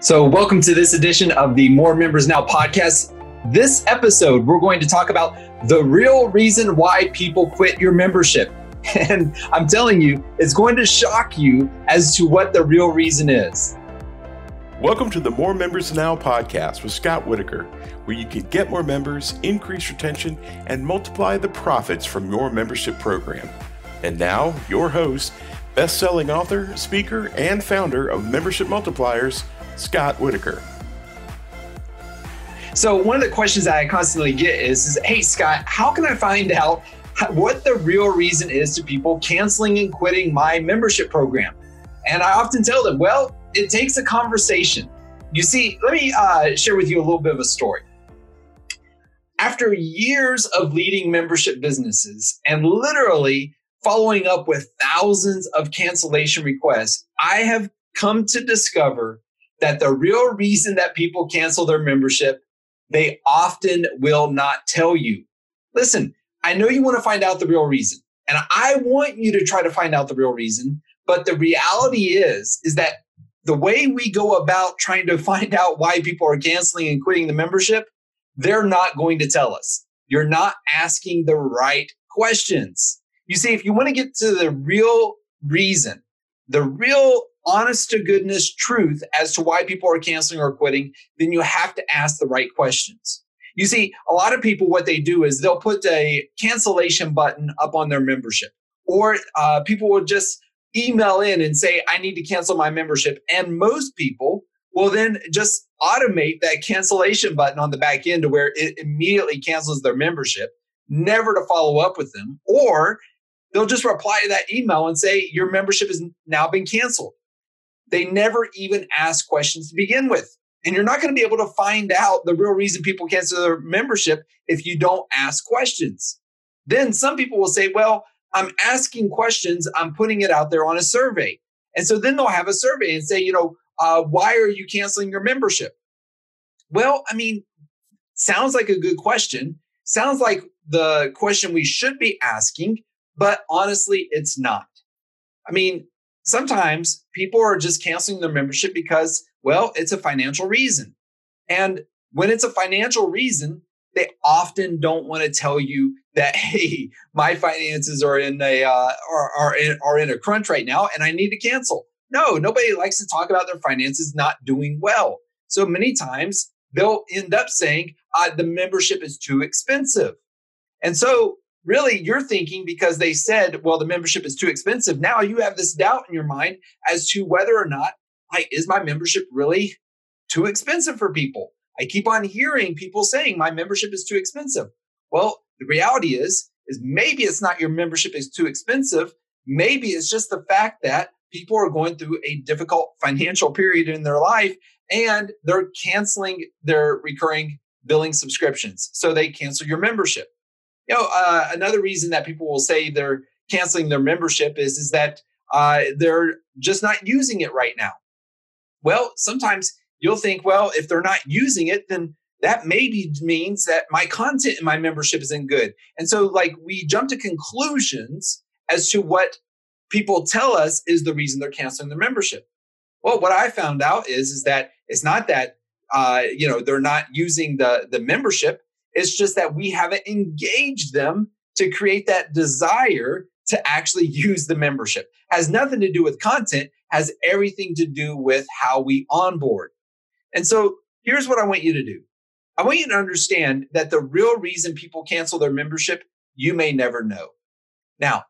So welcome to this edition of the More Members Now podcast. This episode, we're going to talk about the real reason why people quit your membership. And I'm telling you, it's going to shock you as to what the real reason is. Welcome to the More Members Now podcast with Scott Whitaker, where you can get more members, increase retention, and multiply the profits from your membership program. And now, your host, best-selling author, speaker, and founder of Membership Multipliers, Scott Whitaker. So one of the questions that I constantly get is, hey, Scott, how can I find out what the real reason is to people canceling and quitting my membership program? And I often tell them, well, it takes a conversation. You see, let me share with you a little bit of a story. After years of leading membership businesses and literally following up with thousands of cancellation requests, I have come to discover that the real reason that people cancel their membership, they often will not tell you. Listen, I know you want to find out the real reason, and I want you to try to find out the real reason, but the reality is that the way we go about trying to find out why people are canceling and quitting the membership, they're not going to tell us. You're not asking the right questions. You see, if you want to get to the real reason, the real honest to goodness truth as to why people are canceling or quitting, then you have to ask the right questions. You see, a lot of people, what they do is they'll put a cancellation button up on their membership, or people will just email in and say, I need to cancel my membership. And most people will then just automate that cancellation button on the back end to where it immediately cancels their membership, never to follow up with them, or they'll just reply to that email and say, your membership has now been canceled. They never even ask questions to begin with. And you're not going to be able to find out the real reason people cancel their membership if you don't ask questions. Then some people will say, well, I'm asking questions. I'm putting it out there on a survey. And so then they'll have a survey and say, why are you canceling your membership? Well, sounds like a good question. Sounds like the question we should be asking, but honestly, it's not. Sometimes people are just canceling their membership because, well, it's a financial reason. And when it's a financial reason, they often don't want to tell you that, hey, my finances are in a crunch right now and I need to cancel. No, nobody likes to talk about their finances not doing well. So many times they'll end up saying the membership is too expensive. And so really, you're thinking because they said, well, the membership is too expensive. Now you have this doubt in your mind as to whether or not, is my membership really too expensive for people? I keep on hearing people saying my membership is too expensive. Well, the reality is maybe it's not your membership is too expensive. Maybe it's just the fact that people are going through a difficult financial period in their life and they're canceling their recurring billing subscriptions. So they cancel your membership. Another reason that people will say they're canceling their membership is that they're just not using it right now. Well, sometimes you'll think, well, if they're not using it, then that maybe means that my content in my membership isn't good. And so we jump to conclusions as to what people tell us is the reason they're canceling their membership. Well, what I found out is that it's not that, they're not using the membership. It's just that we haven't engaged them to create that desire to actually use the membership. Has nothing to do with content, has everything to do with how we onboard. And so here's what I want you to do. I want you to understand that the real reason people cancel their membership, you may never know. Now,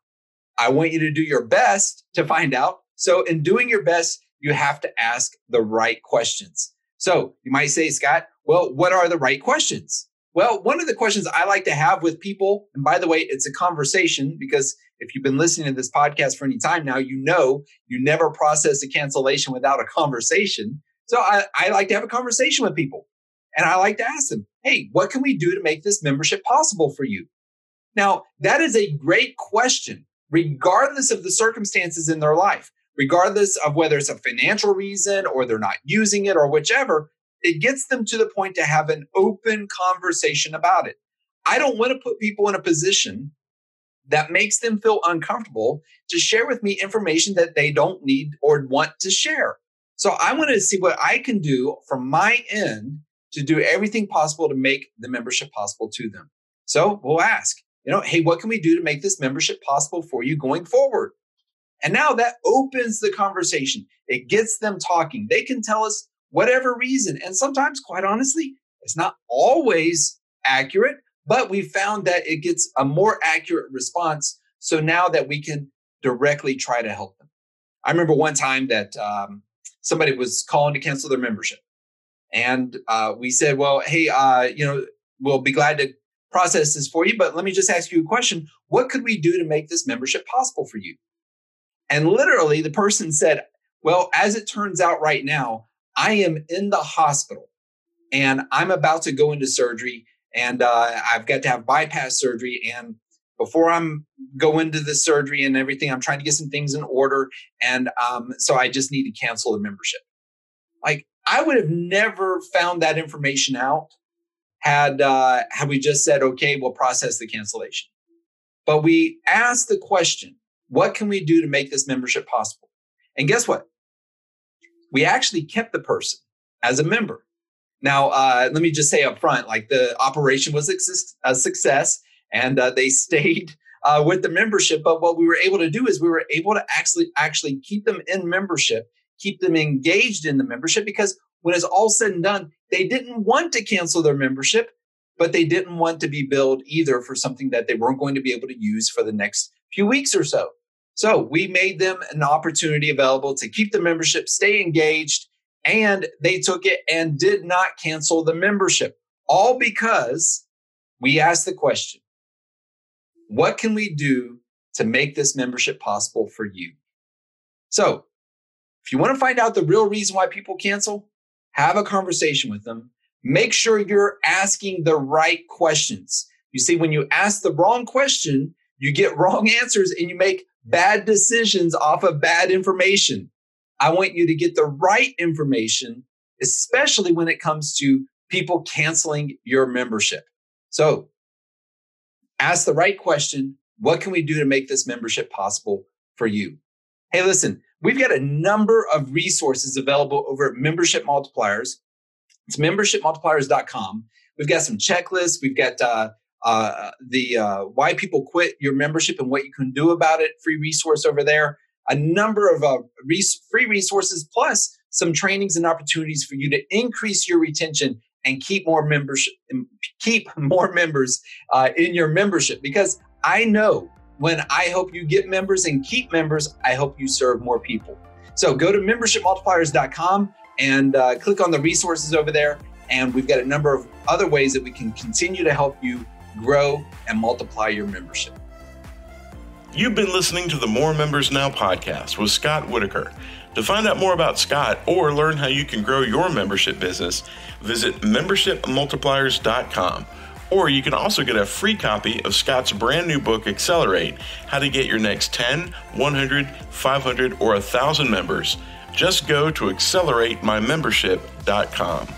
I want you to do your best to find out. So in doing your best, you have to ask the right questions. So you might say, Scott, well, what are the right questions? Well, one of the questions I like to have with people, and by the way, it's a conversation because if you've been listening to this podcast for any time now, you know you never process a cancellation without a conversation. So I like to have a conversation with people and I like to ask them, hey, what can we do to make this membership possible for you? Now, that is a great question, regardless of the circumstances in their life, regardless of whether it's a financial reason or they're not using it or whichever. It gets them to the point to have an open conversation about it. I don't want to put people in a position that makes them feel uncomfortable to share with me information that they don't need or want to share. So I wanted to see what I can do from my end to do everything possible to make the membership possible to them. So we'll ask, hey, what can we do to make this membership possible for you going forward? And now that opens the conversation. It gets them talking. They can tell us whatever reason. And sometimes, quite honestly, it's not always accurate, but we found that it gets a more accurate response. So now that we can directly try to help them. I remember one time that somebody was calling to cancel their membership. And we said, well, hey, we'll be glad to process this for you, but let me just ask you a question. What could we do to make this membership possible for you? And literally the person said, well, as it turns out right now, I am in the hospital and I'm about to go into surgery and I've got to have bypass surgery. And before I'm go into the surgery and everything, I'm trying to get some things in order. And so I just need to cancel the membership. Like, I would have never found that information out had we just said, okay, we'll process the cancellation. But we asked the question, what can we do to make this membership possible? And guess what? We actually kept the person as a member. Now, let me just say up front, like the operation was a success and they stayed with the membership. But what we were able to do is we were able to actually keep them in membership, keep them engaged in the membership, because when it's all said and done, they didn't want to cancel their membership, but they didn't want to be billed either for something that they weren't going to be able to use for the next few weeks or so. So we made them an opportunity available to keep the membership, stay engaged, and they took it and did not cancel the membership, all because we asked the question, what can we do to make this membership possible for you? So if you want to find out the real reason why people cancel, have a conversation with them. Make sure you're asking the right questions. You see, when you ask the wrong question, you get wrong answers and you make bad decisions off of bad information. I want you to get the right information, especially when it comes to people canceling your membership. So ask the right question. What can we do to make this membership possible for you? Hey, listen, we've got a number of resources available over at Membership Multipliers. It's membershipmultipliers.com. We've got some checklists. We've got the why people quit your membership and what you can do about it, free resource over there. A number of free resources, plus some trainings and opportunities for you to increase your retention and keep more members in your membership. Because I know when I help you get members and keep members, I help you serve more people. So go to membershipmultipliers.com and click on the resources over there. And we've got a number of other ways that we can continue to help you grow and multiply your membership. You've been listening to the More Members Now podcast with Scott Whitaker. To find out more about Scott or learn how you can grow your membership business, visit membershipmultipliers.com. Or you can also get a free copy of Scott's brand new book, Accelerate, How to Get Your Next 10, 100, 500, or 1,000 members. Just go to acceleratemymembership.com.